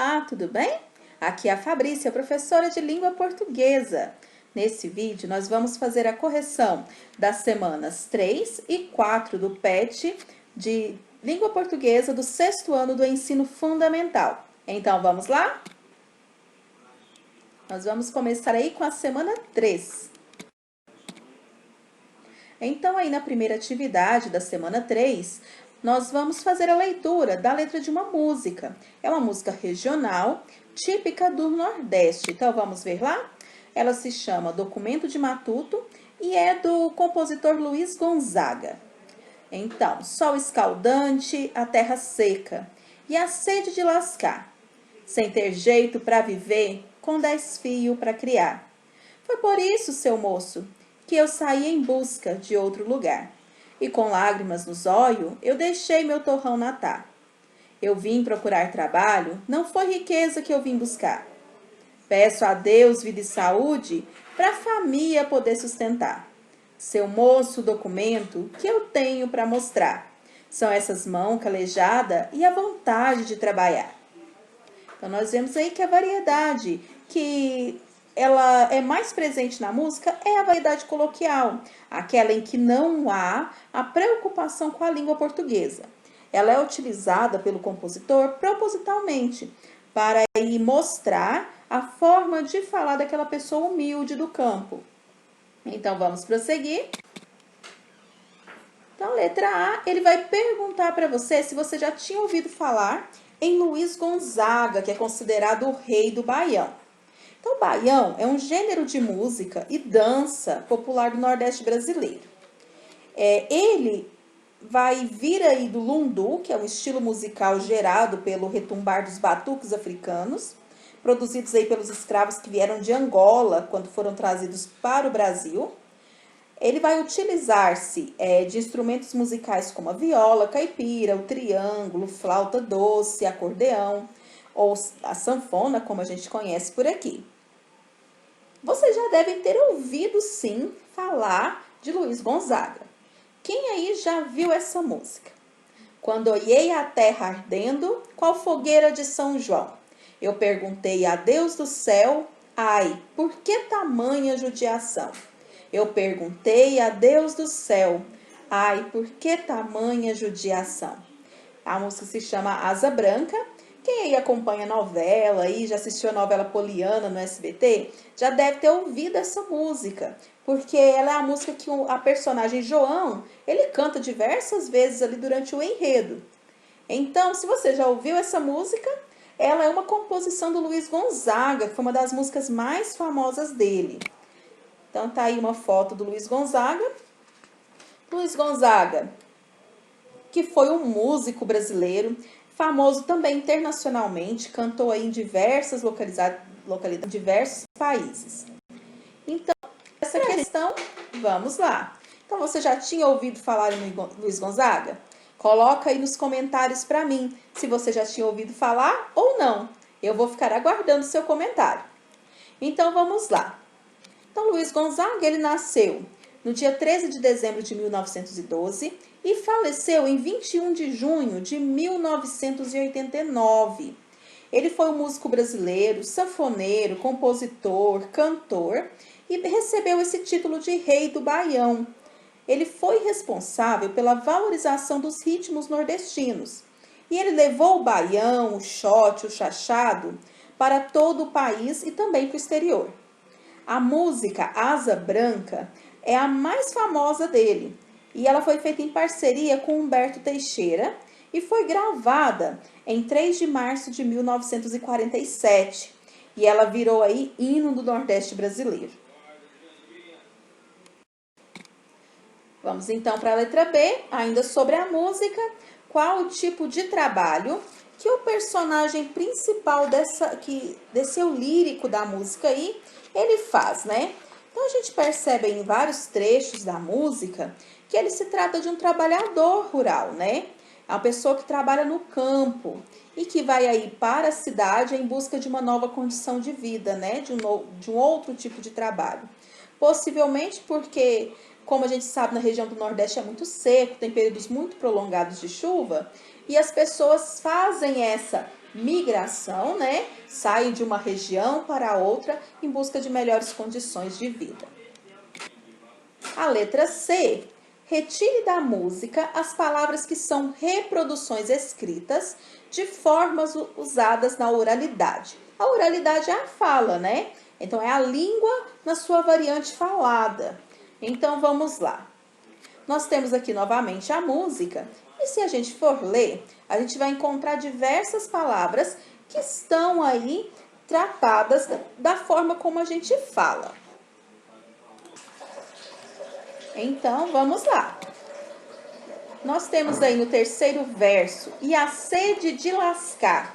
Olá, tudo bem? Aqui é a Fabrícia, professora de língua portuguesa. Nesse vídeo, nós vamos fazer a correção das semanas 3 e 4 do PET de língua portuguesa do 6º ano do ensino fundamental. Então, vamos lá? Nós vamos começar aí com a semana 3. Então, aí na primeira atividade da semana 3, nós vamos fazer a leitura da letra de uma música. É uma música regional, típica do Nordeste. Então, vamos ver lá? Ela se chama Documento de Matuto e é do compositor Luiz Gonzaga. Então, sol escaldante, a terra seca e a sede de lascar. Sem ter jeito para viver, com 10 fios para criar. Foi por isso, seu moço, que eu saí em busca de outro lugar. E com lágrimas nos olhos, eu deixei meu torrão natar. Eu vim procurar trabalho, não foi riqueza que eu vim buscar. Peço a Deus vida e saúde para a família poder sustentar. Seu moço, documento que eu tenho para mostrar. São essas mãos calejadas e a vontade de trabalhar. Então, nós vemos aí que a variedade que ela é mais presente na música é a variedade coloquial, aquela em que não há a preocupação com a língua portuguesa. Ela é utilizada pelo compositor propositalmente para aí mostrar a forma de falar daquela pessoa humilde do campo. Então, vamos prosseguir. Então, letra A, ele vai perguntar para você se você já tinha ouvido falar em Luiz Gonzaga, que é considerado o rei do baião. Então, o baião é um gênero de música e dança popular do Nordeste brasileiro. Ele vai vir aí do lundu, que é um estilo musical gerado pelo retumbar dos batuques africanos, produzidos aí pelos escravos que vieram de Angola quando foram trazidos para o Brasil. Ele vai utilizar-se de instrumentos musicais como a viola, caipira, o triângulo, flauta doce, acordeão ou a sanfona, como a gente conhece por aqui. Vocês já devem ter ouvido, sim, falar de Luiz Gonzaga. Quem aí já viu essa música? Quando olhei a terra ardendo, qual fogueira de São João? Eu perguntei a Deus do céu, ai, por que tamanha judiação? Eu perguntei a Deus do céu, ai, por que tamanha judiação? A música se chama Asa Branca. Quem aí acompanha a novela e já assistiu a novela Poliana no SBT, já deve ter ouvido essa música, porque ela é a música que a personagem João, ele canta diversas vezes ali durante o enredo. Então, se você já ouviu essa música, ela é uma composição do Luiz Gonzaga, que foi uma das músicas mais famosas dele. Então, tá aí uma foto do Luiz Gonzaga. Luiz Gonzaga, que foi um músico brasileiro, famoso também internacionalmente, cantou aí em diversas localidades, em diversos países. Então, essa questão, vamos lá. Então, você já tinha ouvido falar em Luiz Gonzaga? Coloca aí nos comentários para mim se você já tinha ouvido falar ou não. Eu vou ficar aguardando o seu comentário. Então, vamos lá. Então, Luiz Gonzaga, ele nasceu no dia 13 de dezembro de 1912 e faleceu em 21 de junho de 1989. Ele foi um músico brasileiro, sanfoneiro, compositor, cantor e recebeu esse título de Rei do Baião. Ele foi responsável pela valorização dos ritmos nordestinos e ele levou o baião, o xote, o chachado para todo o país e também para o exterior. A música Asa Branca é a mais famosa dele e ela foi feita em parceria com Humberto Teixeira e foi gravada em 3 de março de 1947 e ela virou aí hino do Nordeste brasileiro. Vamos então para a letra B, ainda sobre a música. Qual o tipo de trabalho que o personagem principal desse lírico da música aí, ele faz, né? Então, a gente percebe em vários trechos da música que ele se trata de um trabalhador rural, né? É uma pessoa que trabalha no campo e que vai aí para a cidade em busca de uma nova condição de vida, né? De um outro tipo de trabalho. Possivelmente porque, como a gente sabe, na região do Nordeste é muito seco, tem períodos muito prolongados de chuva, e as pessoas fazem essa migração, né? Saem de uma região para outra em busca de melhores condições de vida. A letra C. Retire da música as palavras que são reproduções escritas de formas usadas na oralidade. A oralidade é a fala, né? Então, é a língua na sua variante falada. Então, vamos lá. Nós temos aqui novamente a música. E se a gente for ler, a gente vai encontrar diversas palavras que estão aí tratadas da forma como a gente fala. Então, vamos lá. Nós temos aí no terceiro verso, e a sede de lascar.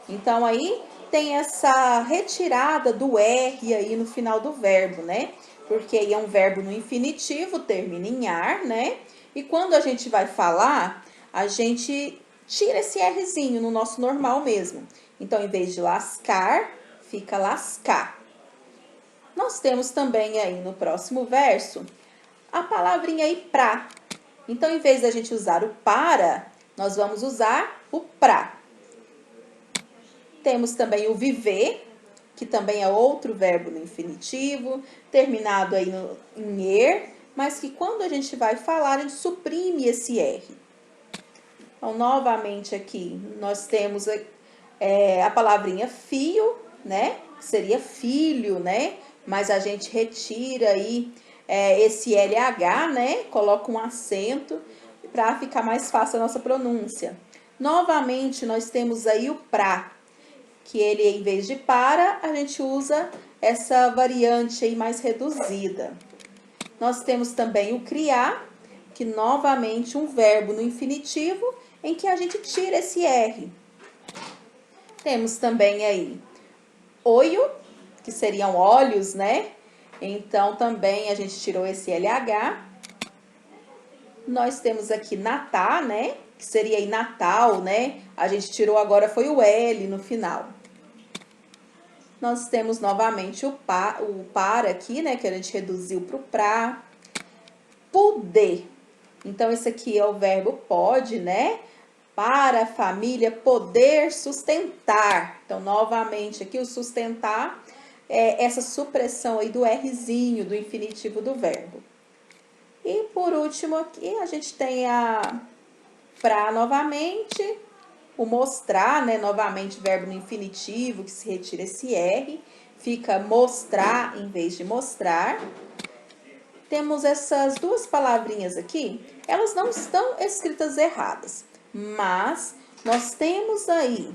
Então, aí tem essa retirada do R aí no final do verbo, né? Porque aí é um verbo no infinitivo, termina em ar, né? E quando a gente vai falar, a gente tira esse Rzinho no nosso normal mesmo. Então, em vez de lascar, fica lascar. Nós temos também aí no próximo verso a palavrinha aí pra. Então, em vez da gente usar o para, nós vamos usar o pra. Temos também o viver, que também é outro verbo no infinitivo, terminado aí em er, mas que quando a gente vai falar, a gente suprime esse R. Então, novamente aqui, nós temos a palavrinha fio, né? Que seria filho, né? Mas a gente retira aí esse LH, né? Coloca um acento para ficar mais fácil a nossa pronúncia. Novamente, nós temos aí o pra, que ele, em vez de para, a gente usa essa variante aí mais reduzida. Nós temos também o criar, que novamente um verbo no infinitivo, em que a gente tira esse R. Temos também aí olho, que seriam olhos, né? Então, também a gente tirou esse LH. Nós temos aqui natá, né? Que seria aí Natal, né? A gente tirou agora, foi o L no final. Nós temos novamente o para aqui, né? Que a gente reduziu para o pra. Poder. Então, esse aqui é o verbo pode, né? Para a família poder sustentar. Então, novamente aqui o sustentar é essa supressão aí do Rzinho, do infinitivo do verbo. E por último aqui a gente tem a pra novamente, o mostrar, né? Novamente verbo no infinitivo, que se retira esse R, fica mostrar em vez de mostrar. Temos essas duas palavrinhas aqui, elas não estão escritas erradas, mas nós temos aí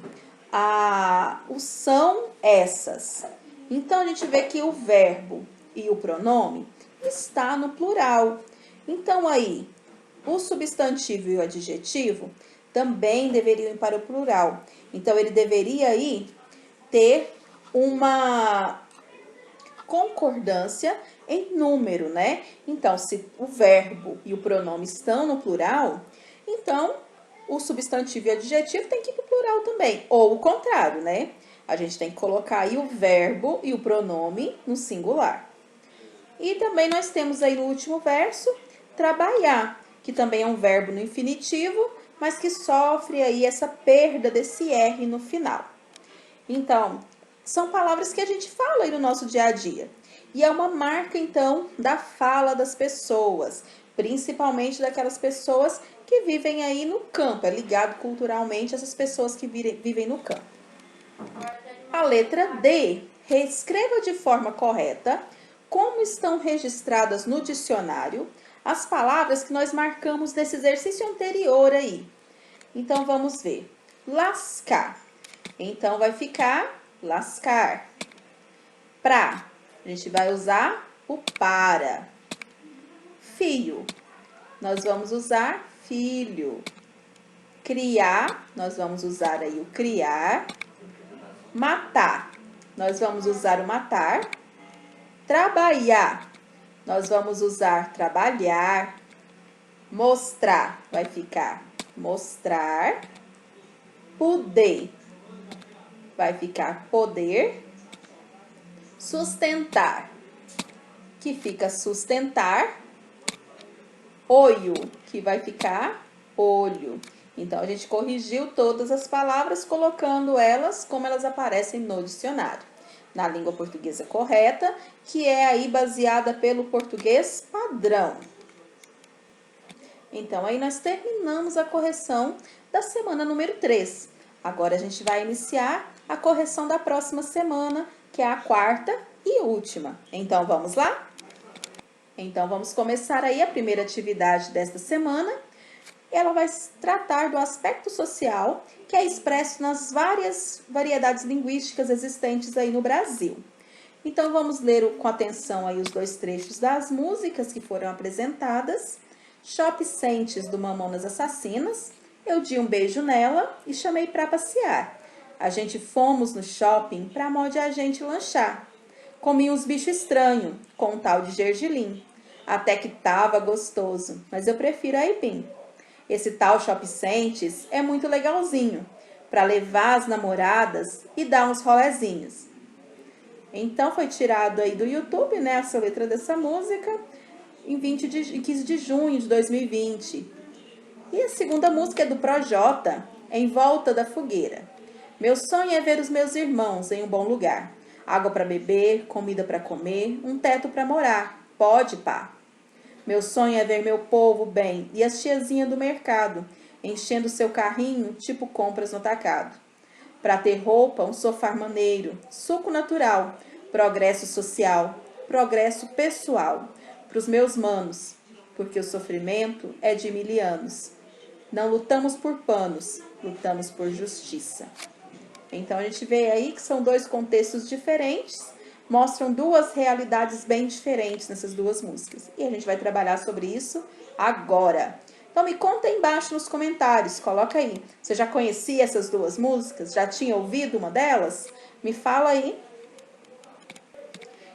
o são essas. Então, a gente vê que o verbo e o pronome está no plural. Então, aí, o substantivo e o adjetivo também deveriam ir para o plural. Então, ele deveria aí ter uma concordância em número, né? Então, se o verbo e o pronome estão no plural, então o substantivo e o adjetivo tem que ir para o plural também. Ou o contrário, né? A gente tem que colocar aí o verbo e o pronome no singular. E também nós temos aí no último verso, trabalhar, que também é um verbo no infinitivo, mas que sofre aí essa perda desse R no final. Então, são palavras que a gente fala aí no nosso dia a dia. E é uma marca, então, da fala das pessoas, principalmente daquelas pessoas que vivem aí no campo. É ligado culturalmente a essas pessoas que vivem no campo. A letra D. Reescreva de forma correta como estão registradas no dicionário as palavras que nós marcamos nesse exercício anterior aí. Então, vamos ver. Lascar. Então, vai ficar lascar. Pra. A gente vai usar o para. Fio. Nós vamos usar filho. Criar. Nós vamos usar aí o criar. Matar. Nós vamos usar o matar. Trabalhar. Nós vamos usar trabalhar. Mostrar. Vai ficar mostrar. Poder. Vai ficar poder. Sustentar, que fica sustentar. Olho, que vai ficar olho. Então, a gente corrigiu todas as palavras, colocando elas como elas aparecem no dicionário. Na língua portuguesa correta, que é aí baseada pelo português padrão. Então, aí nós terminamos a correção da semana número 3. Agora, a gente vai iniciar a correção da próxima semana, que é a quarta e última. Então, vamos lá? Então, vamos começar aí a primeira atividade desta semana. Ela vai tratar do aspecto social, que é expresso nas várias variedades linguísticas existentes aí no Brasil. Então, vamos ler com atenção aí os 2 trechos das músicas que foram apresentadas. Shop Sentes, do Mamonas Assassinas. Eu dei um beijo nela e chamei pra passear. A gente fomos no shopping pra mó de a gente lanchar. Comi uns bichos estranhos, com um tal de gergelim. Até que tava gostoso, mas eu prefiro aipim. Esse tal Shop Sentes é muito legalzinho, pra levar as namoradas e dar uns rolezinhos. Então, foi tirado aí do YouTube, né, essa letra dessa música, em 15 de junho de 2020. E a segunda música é do Projota, Em Volta da Fogueira. Meu sonho é ver os meus irmãos em um bom lugar. Água para beber, comida para comer, um teto para morar. Pode, pá. Meu sonho é ver meu povo bem e as tiazinhas do mercado, enchendo seu carrinho, tipo compras no atacado. Para ter roupa, um sofá maneiro, suco natural, progresso social, progresso pessoal. Para os meus manos, porque o sofrimento é de milianos. Não lutamos por panos, lutamos por justiça. Então, a gente vê aí que são 2 contextos diferentes, mostram 2 realidades bem diferentes nessas 2 músicas. E a gente vai trabalhar sobre isso agora. Então, me conta aí embaixo nos comentários, coloca aí. Você já conhecia essas 2 músicas? Já tinha ouvido uma delas? Me fala aí.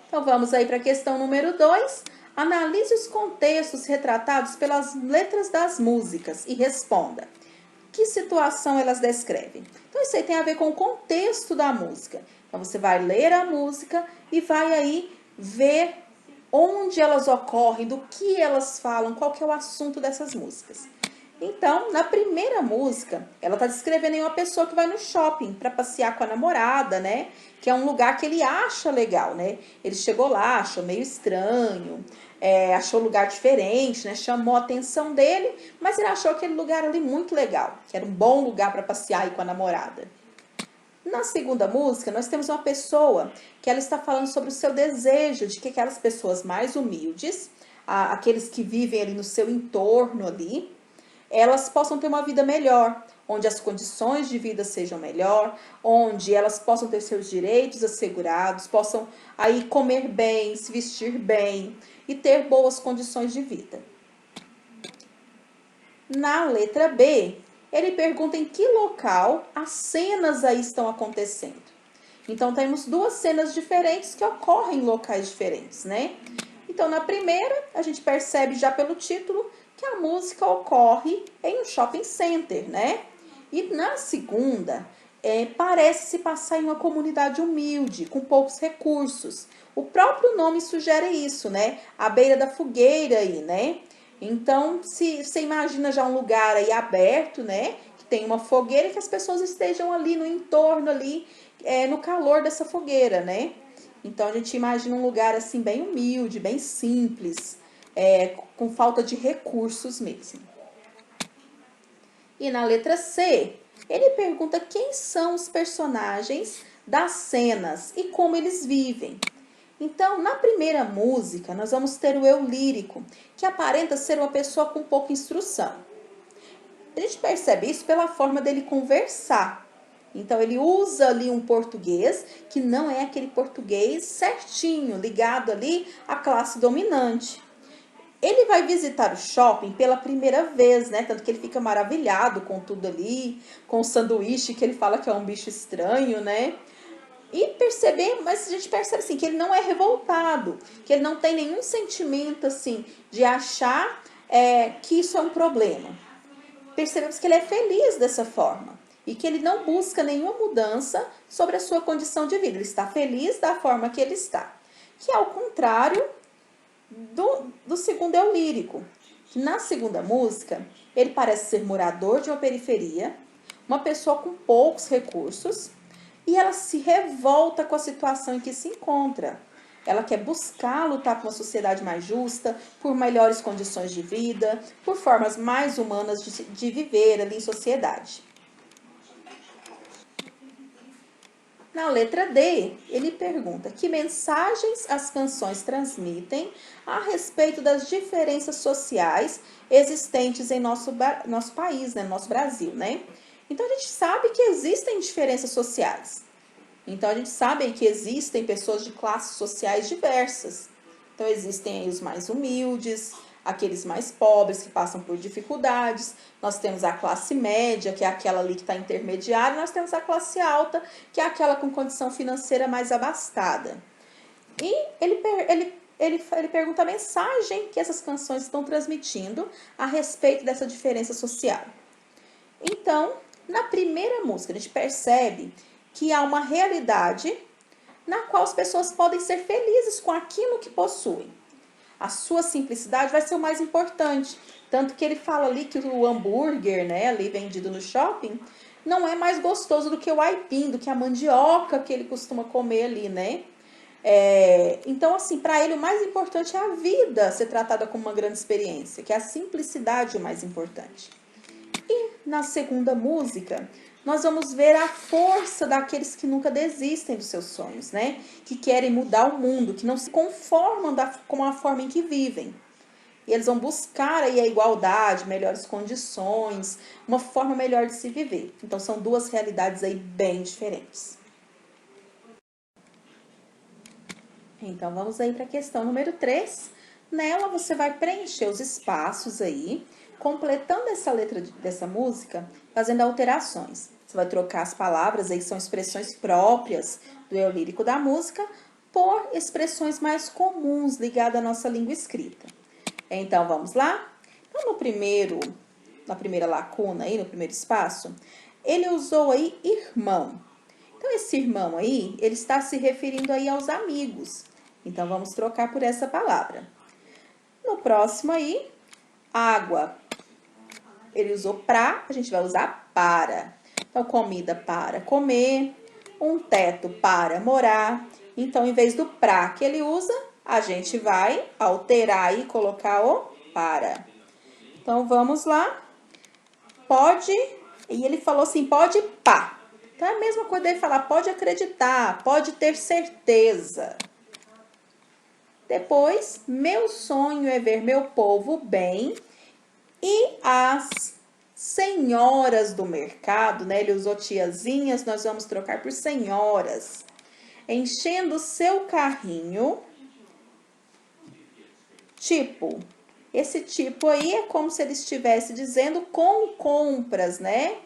Então, vamos aí para a questão número 2. Analise os contextos retratados pelas letras das músicas e responda. Que situação elas descrevem? Então, isso aí tem a ver com o contexto da música. Então, você vai ler a música e vai aí ver onde elas ocorrem, do que elas falam, qual que é o assunto dessas músicas. Então, na primeira música, ela está descrevendo uma pessoa que vai no shopping para passear com a namorada, né? Que é um lugar que ele acha legal, né? Ele chegou lá, achou meio estranho, achou o lugar diferente, né? Chamou a atenção dele, mas ele achou aquele lugar ali muito legal, que era um bom lugar para passear aí com a namorada. Na segunda música, nós temos uma pessoa que ela está falando sobre o seu desejo de que aquelas pessoas mais humildes, aqueles que vivem ali no seu entorno ali, elas possam ter uma vida melhor, onde as condições de vida sejam melhor, onde elas possam ter seus direitos assegurados, possam aí comer bem, se vestir bem e ter boas condições de vida. Na letra B, ele pergunta em que local as cenas aí estão acontecendo. Então, temos 2 cenas diferentes que ocorrem em locais diferentes, né? Então, na primeira, a gente percebe já pelo título que a música ocorre em um shopping center, né? E na segunda, parece se passar em uma comunidade humilde, com poucos recursos. O próprio nome sugere isso, né? À beira da fogueira aí, né? Então, se você imagina já um lugar aí aberto, né? Que tem uma fogueira e que as pessoas estejam ali no entorno ali, no calor dessa fogueira, né? Então, a gente imagina um lugar assim bem humilde, bem simples, com falta de recursos mesmo. E na letra C, ele pergunta quem são os personagens das cenas e como eles vivem. Então, na primeira música, nós vamos ter o eu lírico, que aparenta ser uma pessoa com pouca instrução. A gente percebe isso pela forma dele conversar. Então, ele usa ali um português que não é aquele português certinho, ligado ali à classe dominante. Ele vai visitar o shopping pela primeira vez, né? Tanto que ele fica maravilhado com tudo ali, com o sanduíche que ele fala que é um bicho estranho, né? Mas a gente percebe assim, que ele não é revoltado, que ele não tem nenhum sentimento assim de achar que isso é um problema. Percebemos que ele é feliz dessa forma e que ele não busca nenhuma mudança sobre a sua condição de vida. Ele está feliz da forma que ele está, que é ao contrário do segundo eu lírico. Na segunda música, Ele parece ser morador de uma periferia, uma pessoa com poucos recursos, e ela se revolta com a situação em que se encontra. Ela quer buscar lutar por uma sociedade mais justa, por melhores condições de vida, por formas mais humanas de viver ali em sociedade. Na letra D, ele pergunta que mensagens as canções transmitem a respeito das diferenças sociais existentes em nosso país, né, no nosso Brasil, né? Então, a gente sabe que existem diferenças sociais. Então, a gente sabe que existem pessoas de classes sociais diversas. Então, existem aí os mais humildes, aqueles mais pobres que passam por dificuldades. Nós temos a classe média, que é aquela ali que está intermediária. Nós temos a classe alta, que é aquela com condição financeira mais abastada. E ele pergunta a mensagem que essas canções estão transmitindo a respeito dessa diferença social. Então, na primeira música, a gente percebe que há uma realidade na qual as pessoas podem ser felizes com aquilo que possuem. A sua simplicidade vai ser o mais importante. Tanto que ele fala ali que o hambúrguer, né, ali vendido no shopping, não é mais gostoso do que o aipim, do que a mandioca que ele costuma comer ali, né? Então, assim, para ele o mais importante é a vida ser tratada como uma grande experiência, que é a simplicidade o mais importante. E na segunda música, nós vamos ver a força daqueles que nunca desistem dos seus sonhos, né? Que querem mudar o mundo, que não se conformam com a forma em que vivem. E eles vão buscar aí a igualdade, melhores condições, uma forma melhor de se viver. Então, são duas realidades aí bem diferentes. Então, vamos aí para a questão número 3. Nela, você vai preencher os espaços aí, completando essa letra dessa música, fazendo alterações. Você vai trocar as palavras aí, que são expressões próprias do eu lírico da música, por expressões mais comuns ligadas à nossa língua escrita. Então, vamos lá? Então, na primeira lacuna aí, no primeiro espaço, ele usou aí irmão. Então, esse irmão aí, ele está se referindo aí aos amigos. Então, vamos trocar por essa palavra. No próximo aí, água. Ele usou pra, a gente vai usar para. Então, comida para comer, um teto para morar. Então, em vez do pra que ele usa, a gente vai alterar e colocar o para. Então, vamos lá. Pode, e ele falou assim, pode pá. Então, é a mesma coisa dele falar, pode acreditar, pode ter certeza. Depois, meu sonho é ver meu povo bem e as senhoras do mercado, né? Ele usou tiazinhas, nós vamos trocar por senhoras. Enchendo seu carrinho. Tipo, esse tipo aí é como se ele estivesse dizendo com compras, né?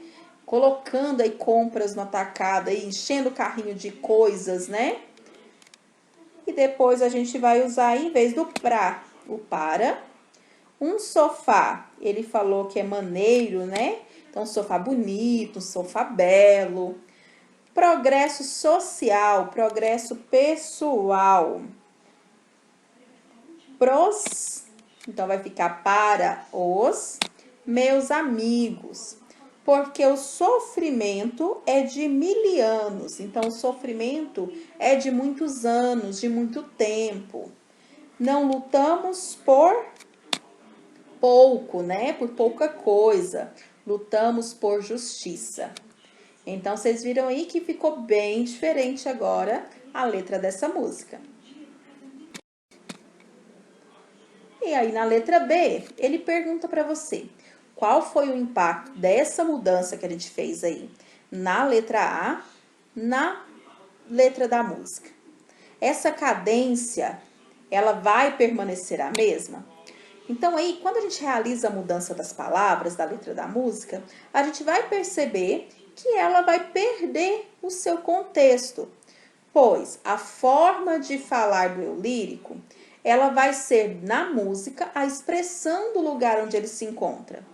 Colocando aí compras no atacado, aí, enchendo o carrinho de coisas, né? E depois a gente vai usar aí, em vez do pra, o para. Um sofá, ele falou que é maneiro, né? Então, sofá bonito, sofá belo. Progresso social, progresso pessoal. Então vai ficar para os meus amigos. Porque o sofrimento é de 1000 anos. Então, o sofrimento é de muitos anos, de muito tempo. Não lutamos por pouco, né? Por pouca coisa. Lutamos por justiça. Então, vocês viram aí que ficou bem diferente agora a letra dessa música. E aí, na letra B, ele pergunta para você, qual foi o impacto dessa mudança que a gente fez aí na letra A, na letra da música? Essa cadência, ela vai permanecer a mesma? Então, aí, quando a gente realiza a mudança das palavras da letra da música, a gente vai perceber que ela vai perder o seu contexto, pois a forma de falar do eu lírico, ela vai ser na música a expressão do lugar onde ele se encontra.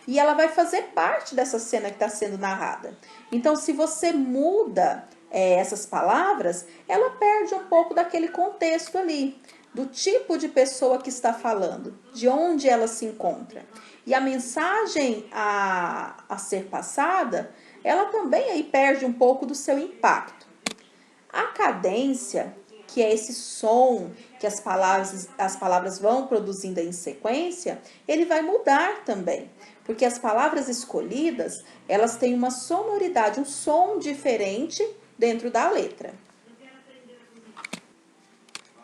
E ela vai fazer parte dessa cena que está sendo narrada. Então, se você muda essas palavras, ela perde um pouco daquele contexto ali. do tipo de pessoa que está falando, de onde ela se encontra. E a mensagem a ser passada, ela também aí perde um pouco do seu impacto. A cadência, que é esse som que as palavras vão produzindo em sequência, ele vai mudar também. Porque as palavras escolhidas, elas têm uma sonoridade, um som diferente dentro da letra.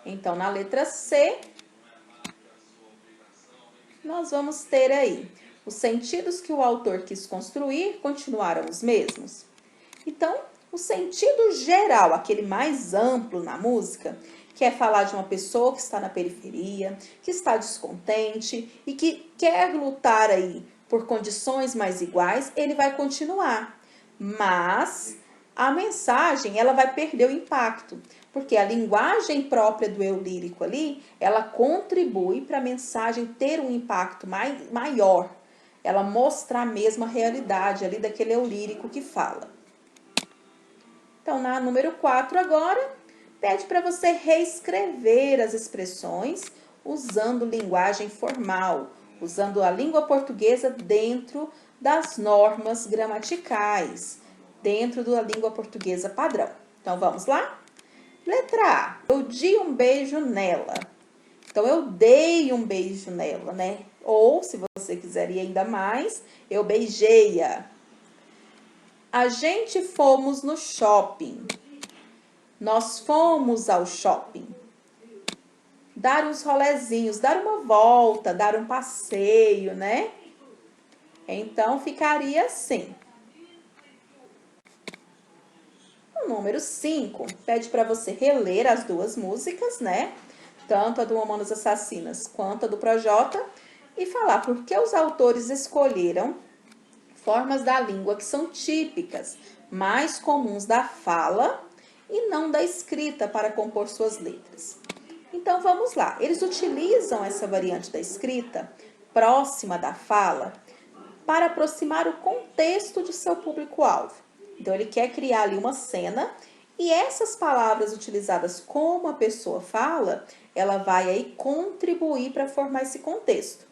Então, na letra C, nós vamos ter aí os sentidos que o autor quis construir continuaram os mesmos. Então, o sentido geral, aquele mais amplo na música, que é falar de uma pessoa que está na periferia, que está descontente e que quer lutar aí por condições mais iguais, ele vai continuar. Mas a mensagem, ela vai perder o impacto, porque a linguagem própria do eu lírico ali, ela contribui para a mensagem ter um impacto maior. Ela mostrar a mesma realidade ali daquele eu lírico que fala. Então, na número 4 agora, pede para você reescrever as expressões usando linguagem formal, usando a língua portuguesa dentro das normas gramaticais, dentro da língua portuguesa padrão. Então, vamos lá? Letra A, eu dei um beijo nela. Então, eu dei um beijo nela, né? Ou, se você quiser ir ainda mais, eu beijei-a. A gente fomos no shopping. Nós fomos ao shopping. Dar uns rolezinhos, dar uma volta, dar um passeio, né? Então, ficaria assim. O número 5 pede para você reler as duas músicas, né? Tanto a do Mamonas Assassinas quanto a do Projota, e falar por que os autores escolheram formas da língua que são típicas, mais comuns da fala e não da escrita para compor suas letras. Então, vamos lá. Eles utilizam essa variante da escrita próxima da fala para aproximar o contexto de seu público-alvo. Então, ele quer criar ali uma cena e essas palavras utilizadas como a pessoa fala, ela vai aí contribuir para formar esse contexto.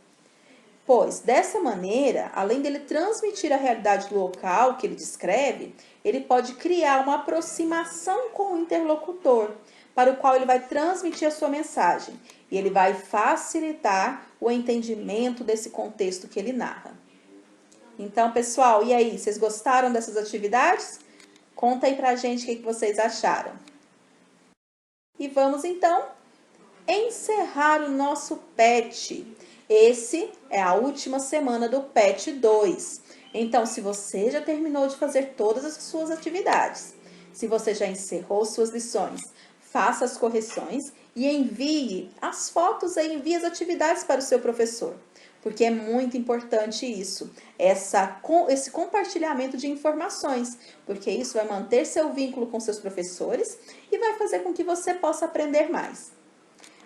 Pois, dessa maneira, além dele transmitir a realidade local que ele descreve, ele pode criar uma aproximação com o interlocutor, para o qual ele vai transmitir a sua mensagem. E ele vai facilitar o entendimento desse contexto que ele narra. Então, pessoal, e aí? Vocês gostaram dessas atividades? Conta aí pra gente o que vocês acharam. E vamos, então, encerrar o nosso PET. Esse é a última semana do PET 2. Então, se você já terminou de fazer todas as suas atividades, se você já encerrou suas lições, faça as correções e envie as fotos e envie as atividades para o seu professor. Porque é muito importante isso, esse compartilhamento de informações, porque isso vai manter seu vínculo com seus professores e vai fazer com que você possa aprender mais.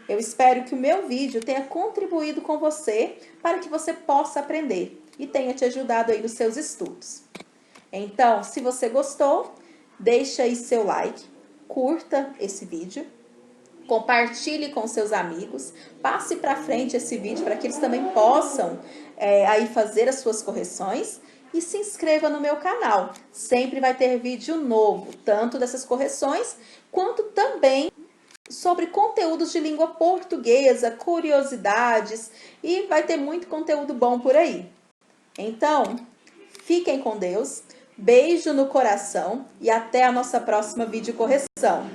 Eu espero que o meu vídeo tenha contribuído com você para que você possa aprender e tenha te ajudado aí nos seus estudos. Então, se você gostou, deixa aí seu like, curta esse vídeo, compartilhe com seus amigos, passe para frente esse vídeo para que eles também possam aí fazer as suas correções e se inscreva no meu canal. Sempre vai ter vídeo novo, tanto dessas correções quanto também sobre conteúdos de língua portuguesa, curiosidades e vai ter muito conteúdo bom por aí. Então, fiquem com Deus, beijo no coração e até a nossa próxima vídeo correção.